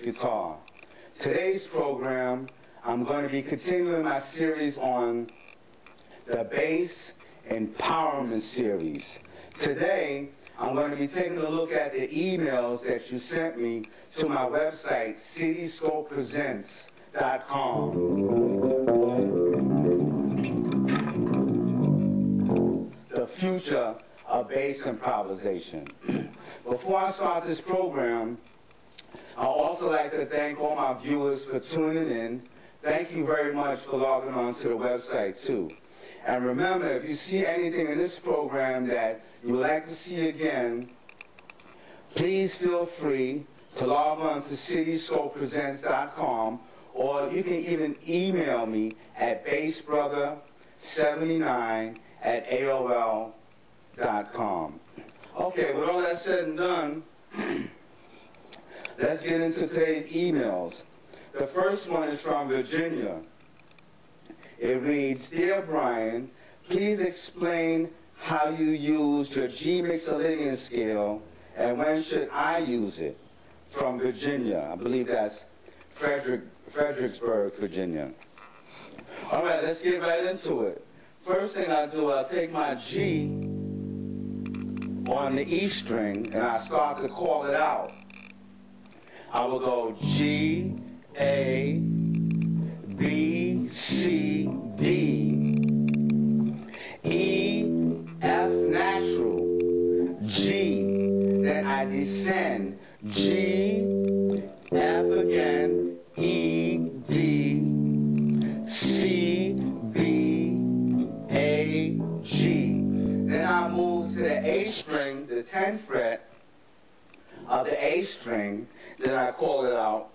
Guitar. Today's program, I'm going to be continuing my series on the Bass Empowerment Series. Today, I'm going to be taking a look at the emails that you sent me to my website, cityscopepresents.com. The future of bass improvisation. Before I start this program, I'd also like to thank all my viewers for tuning in. Thank you very much for logging on to the website, too. And remember, if you see anything in this program that you would like to see again, please feel free to log on to cityscopepresents.com, or you can even email me at Bassbrother79@AOL.com. Okay, with all that said and done, let's get into today's emails. The first one is from Virginia. It reads, Dear Brian, please explain how you use your G Mixolydian scale and when should I use it? From Virginia. I believe that's Fredericksburg, Virginia. All right, let's get right into it. First thing I do, I'll take my G on the E string and I start to call it out. I will go G, A, B, C, D, E, F natural, G. Then I descend G, F again, E, D, C, B, A, G. Then I move to the A string, the 10th fret of the A string. Then I call it out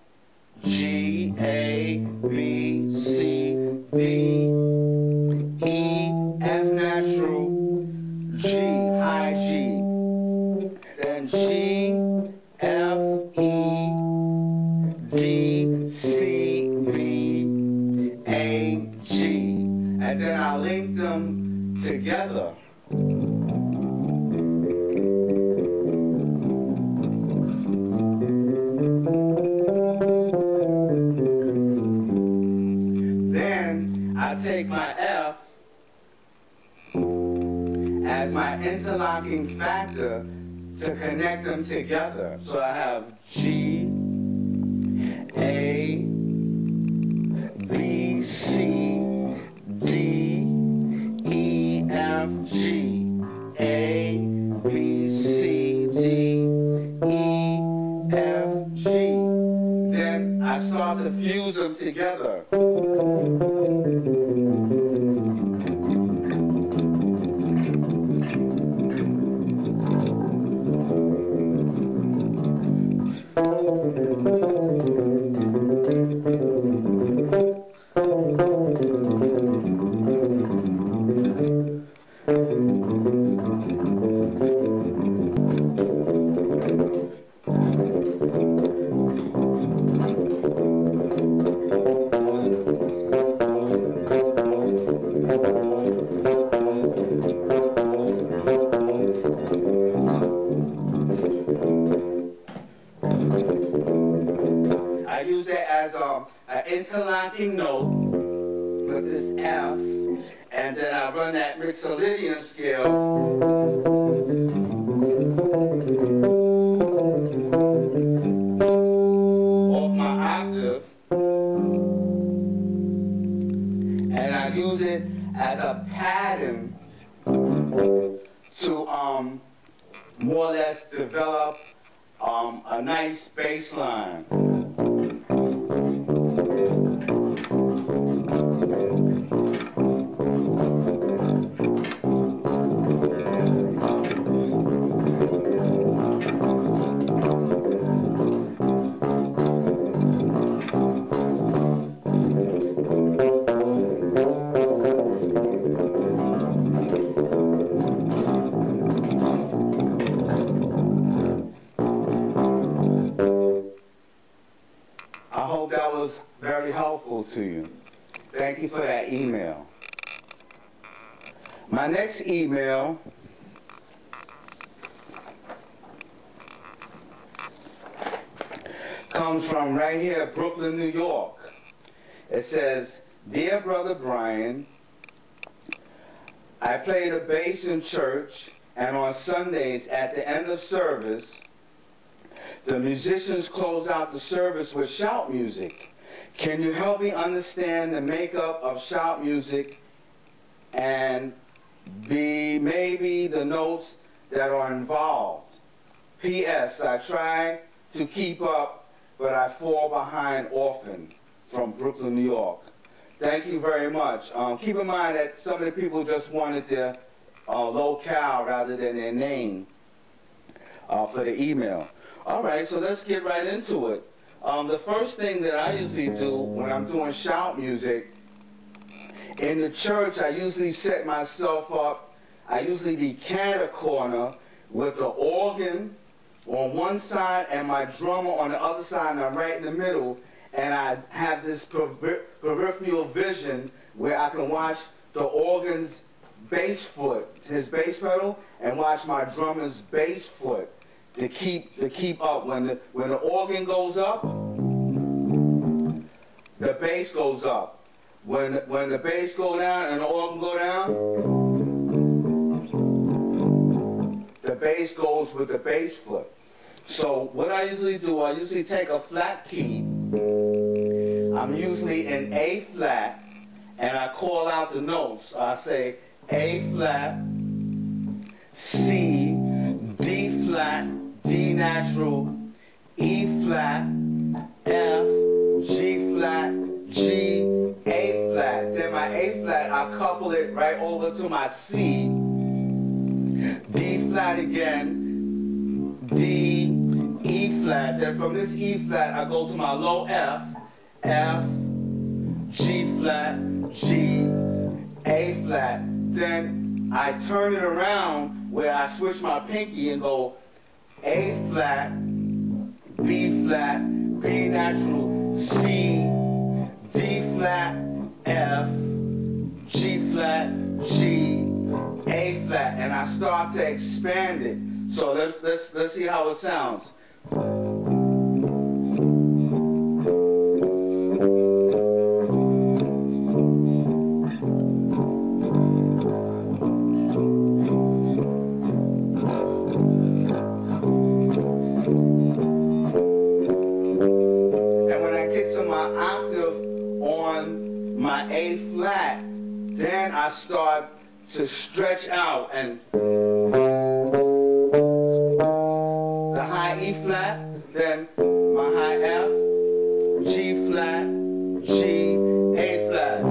G, A, B, C, D, E, F natural, G, high G. Then G, F, E, D, C, B, A, G. And then I link them together. Take my F as my interlocking factor to connect them together. So I have G, A, B, C, D, E, F, G, A, B, C, D, E, F, G. Then I start to fuse them together. Interlocking note with this F, and then I run that Mixolydian scale off my octave, and I use it as a pattern to more or less develop a nice bass line. to you. Thank you for that email. My next email comes from right here, Brooklyn, New York. It says, "Dear Brother Brian, I play the bass in church, and on Sundays at the end of service, the musicians close out the service with shout music. Can you help me understand the makeup of shout music and maybe the notes that are involved? P.S. I try to keep up, but I fall behind often." From Brooklyn, New York. Thank you very much. Keep in mind that some of the people just wanted their locale rather than their name for the email. All right, so let's get right into it. The first thing that I usually do when I'm doing shout music, in the church, I usually set myself up. I usually be cat corner with the organ on one side and my drummer on the other side, and I'm right in the middle, and I have this peripheral vision where I can watch the organ's bass foot, his bass pedal, and watch my drummer's bass foot to keep up. When the organ goes up, the bass goes up. When the bass go down and the organ go down, the bass goes with the bass foot. So what I usually do, I usually take a flat key. I'm usually in A flat, and I call out the notes. I say A flat, C, D flat, D natural, E flat, F, G flat, G, A flat. Then my A flat, I couple it right over to my C, D flat again, D, E flat. Then from this E flat, I go to my low F, F, G flat, G, A flat. Then I turn it around where I switch my pinky and go A flat, B flat, B natural, C, D flat, F, G flat, G, A flat, and I start to expand it. So let's see how it sounds. My A flat, then I start to stretch out, and the high E flat, then my high F, G flat, G, A flat.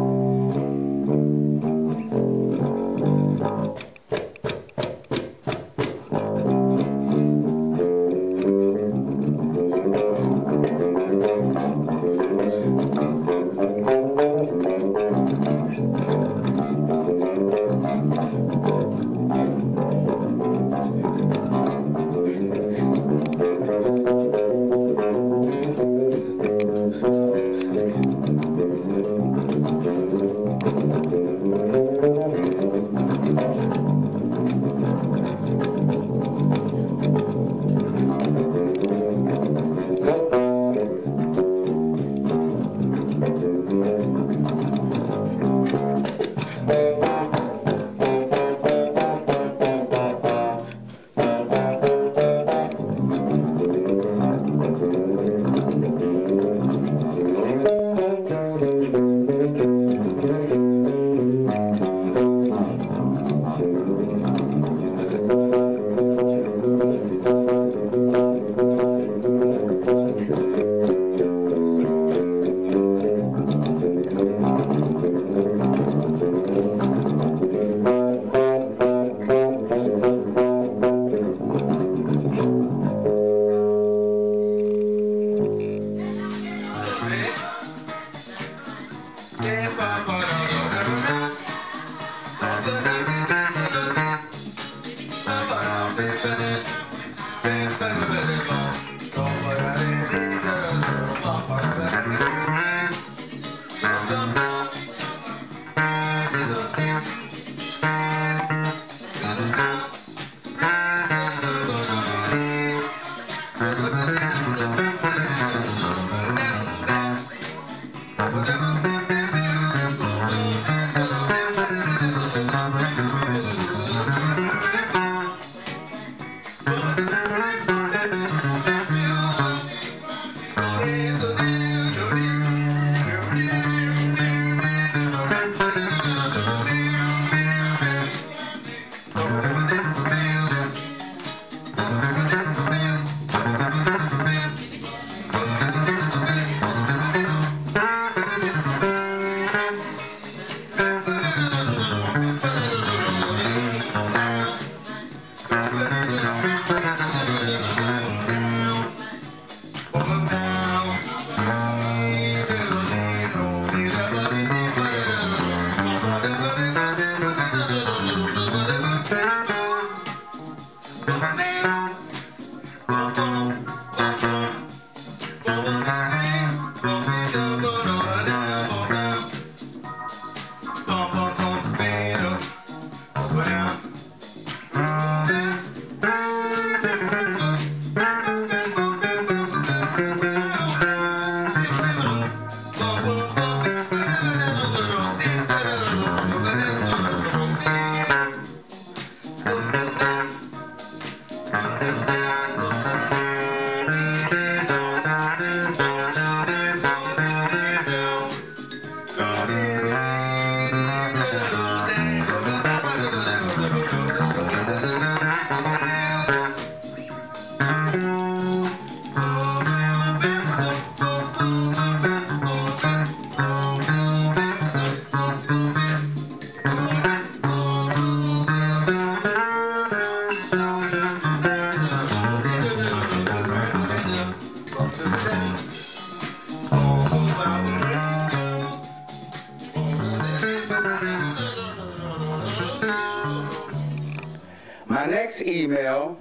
My next email,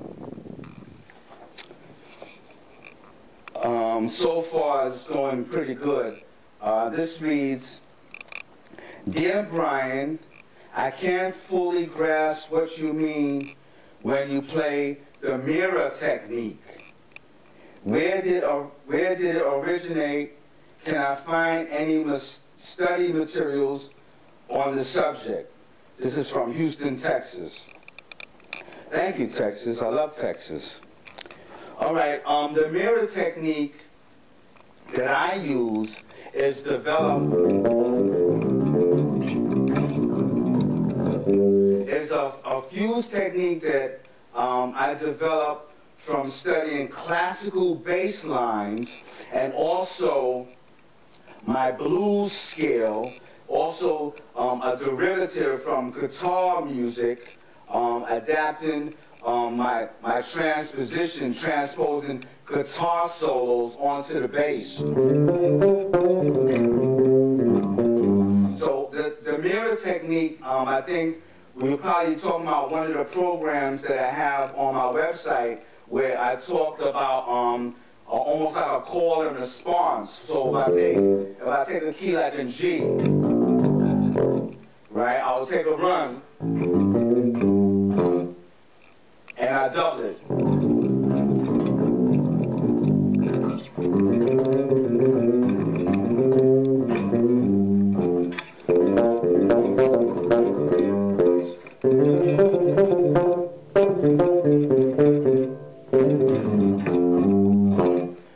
so far is going pretty good. This reads, Dear Brian, I can't fully grasp what you mean when you play the mirror technique. Where did it originate? Can I find any study materials on the subject? This is from Houston, Texas. Thank you, Texas. I love Texas. All right, the mirror technique that I use is developed, is a fuse technique that I developed from studying classical bass lines and also my blues scale, also a derivative from guitar music, adapting my transposition, transposing guitar solos onto the bass. So the mirror technique, I think we were probably talking about one of the programs that I have on my website where I talked about almost like a call and response. So if I take a key like in G, right, I will take a run and I double it.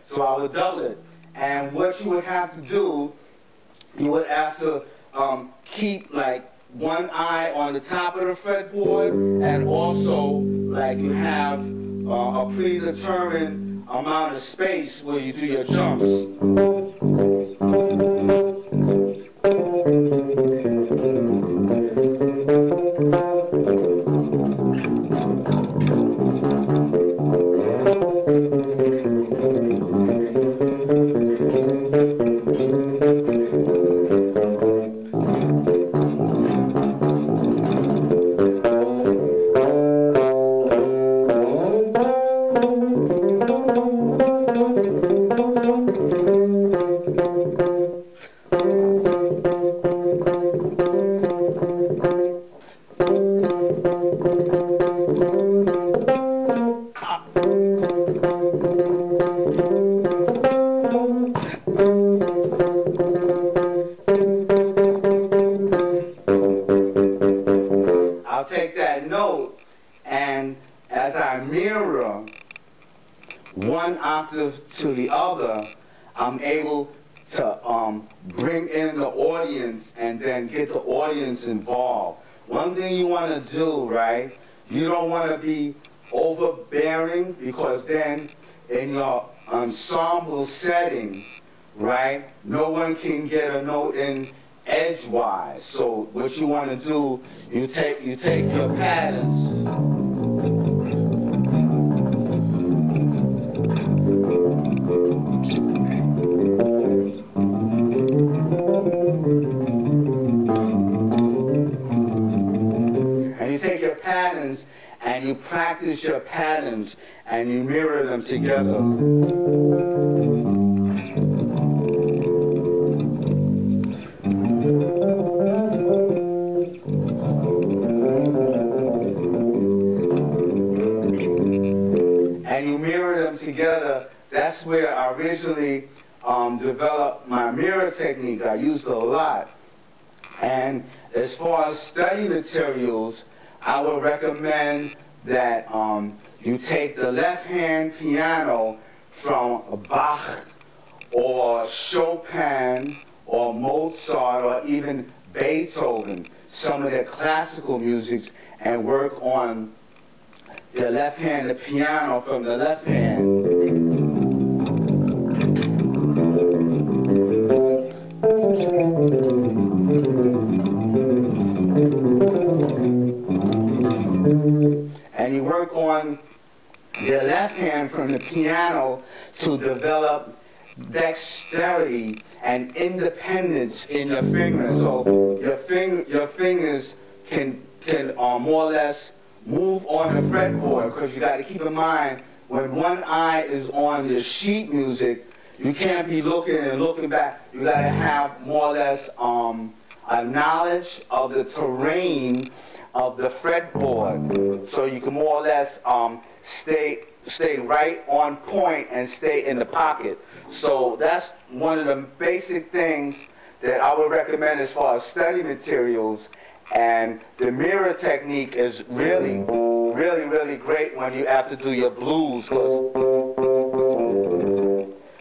So I would double it. And what you would have to do, you would have to keep like one eye on the top of the fretboard, and also like you have a predetermined amount of space where you do your jumps. one octave to the other, I'm able to bring in the audience and then get the audience involved. One thing you want to do, right, you don't want to be overbearing, because then in your ensemble setting, right, no one can get a note in edgewise. So what you want to do, you take your patterns, and you practice your patterns and you mirror them together. And you mirror them together. That's where I originally developed my mirror technique. I used it a lot. And as far as study materials, I would recommend that you take the left-hand piano from Bach or Chopin or Mozart or even Beethoven, some of their classical music, and work on the left hand, the piano from the left hand. And you work on the left hand from the piano to develop dexterity and independence in your fingers. So your fingers can more or less move on the fretboard, because you got to keep in mind, when one eye is on the sheet music, you can't be looking and looking back. You got to have more or less a knowledge of the terrain of the fretboard, so you can more or less stay right on point and stay in the pocket. So that's one of the basic things that I would recommend as far as study materials. And the mirror technique is really, really, really great when you have to do your blues, because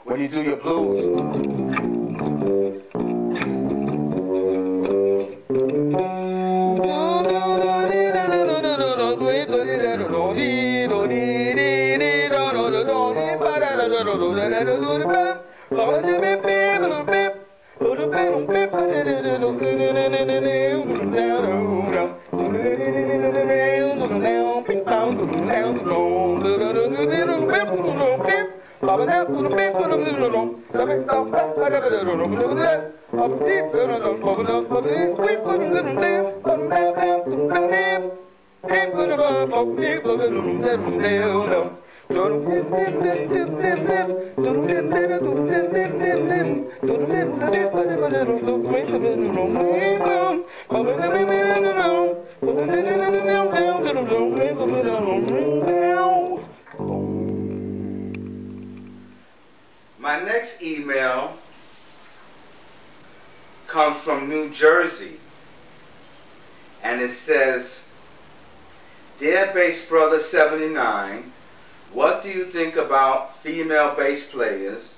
when you do your blues, my next email comes from New Jersey, and it says, "Dear Bassbrother79, what do you think about female bass players,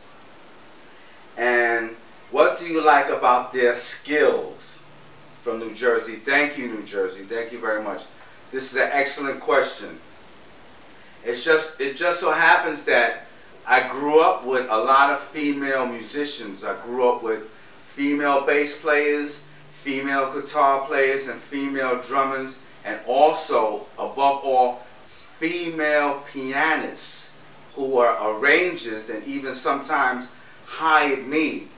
and what do you like about their skills?" From New Jersey. Thank you, New Jersey. Thank you very much. This is an excellent question. It just so happens that I grew up with a lot of female musicians. I grew up with female bass players, female guitar players, and female drummers, and also, above all, female pianists who are arrangers and even sometimes hired me.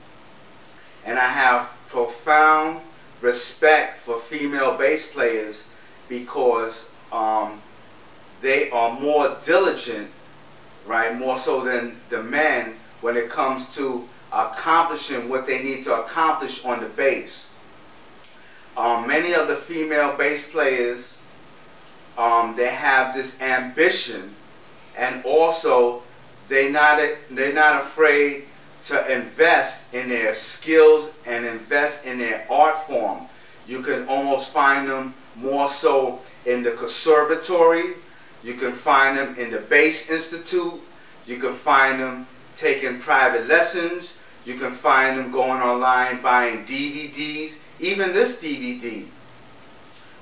And I have profound respect for female bass players, because they are more diligent, right, more so than the men, when it comes to accomplishing what they need to accomplish on the bass. Many of the female bass players, they have this ambition, and also they're not afraid to invest in their skills and invest in their art form. You can almost find them more so in the conservatory. You can find them in the Bass Institute. You can find them taking private lessons. You can find them going online buying DVDs. Even this DVD,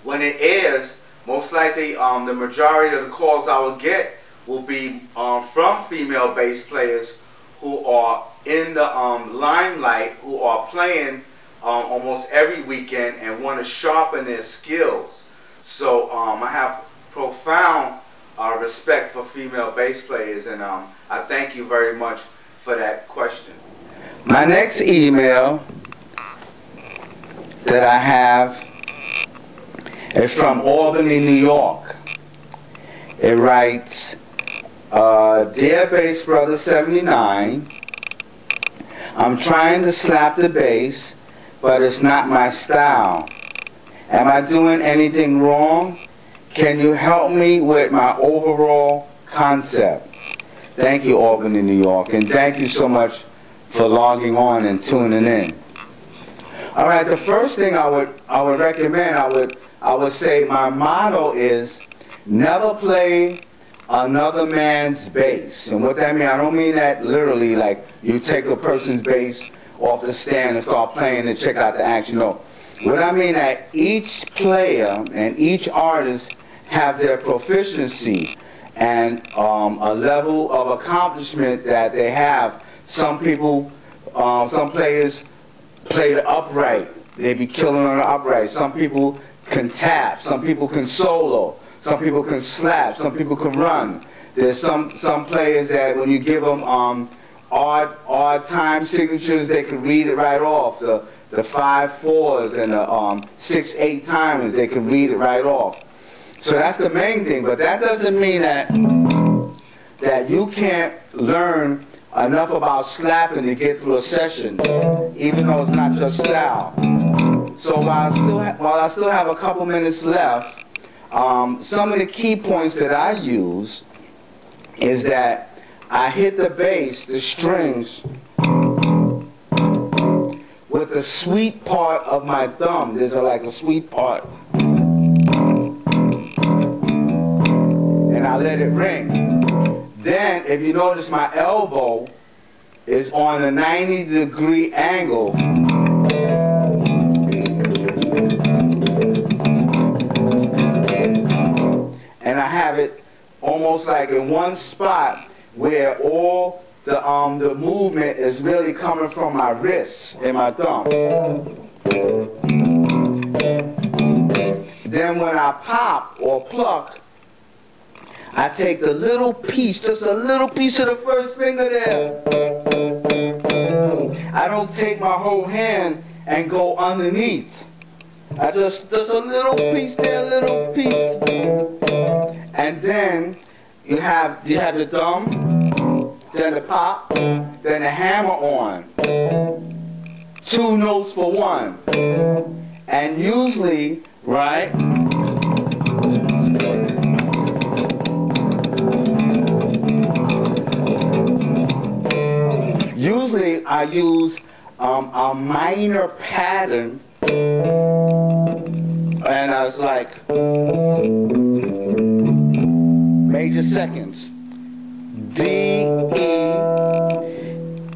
when it airs, most likely the majority of the calls I will get will be from female bass players who are in the limelight, who are playing almost every weekend and want to sharpen their skills. So I have profound respect for female bass players, and I thank you very much for that question. My next email that I have is from Albany, New York. It writes, Dear Bassbrother79, I'm trying to slap the bass, but it's not my style. Am I doing anything wrong? Can you help me with my overall concept? Thank you, Albany, New York, and thank you so much for logging on and tuning in. All right, the first thing I would recommend, I would say my motto is never play another man's bass. And what that means, I don't mean that literally like you take a person's bass off the stand and start playing and check out the action. No. What I mean that each player and each artist have their proficiency and a level of accomplishment that they have. Some people, some players play the upright. They be killing on the upright. Some people can tap. Some people can solo. Some people can slap. Some people can run. There's some players that when you give them odd time signatures, they can read it right off. The 5/4s and the 6/8 timers, they can read it right off. So that's the main thing. But that doesn't mean that you can't learn enough about slapping to get through a session, even though it's not your style. So while I still have a couple minutes left, some of the key points that I use is that I hit the bass, the strings, with the sweet part of my thumb. There's like a sweet part. And I let it ring. Then, if you notice, my elbow is on a 90-degree angle. And I have it almost like in one spot where all the movement is really coming from my wrists and my thumb. Then when I pop or pluck, I take the little piece, just a little piece of the first finger there. I don't take my whole hand and go underneath. I just a little piece there, a little piece. And then you have the thumb, then the pop, then the hammer on. 2 notes for one. And usually, right, usually I use a minor pattern, and I was like major seconds. D, E,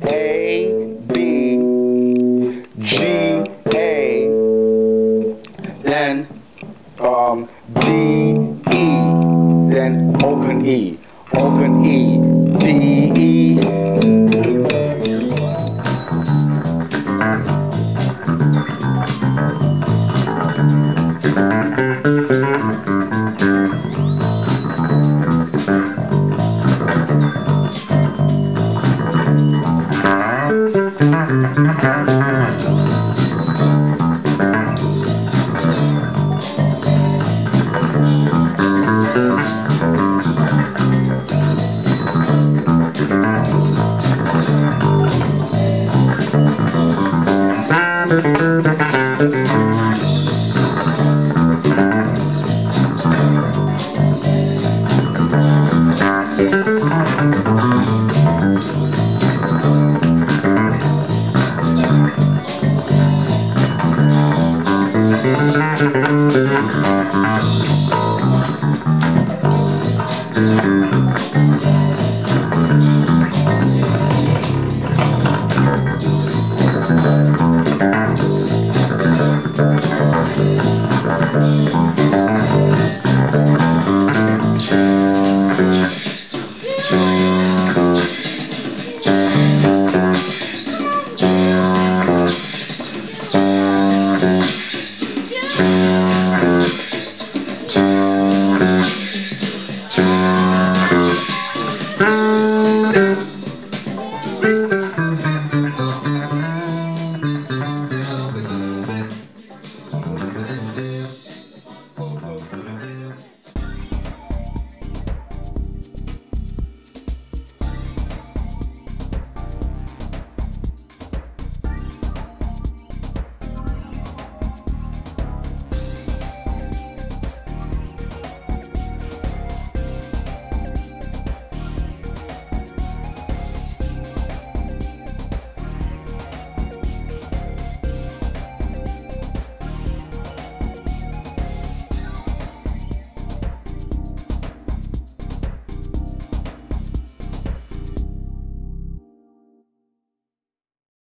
A, B, G, A, then B, E, then open E, D, E.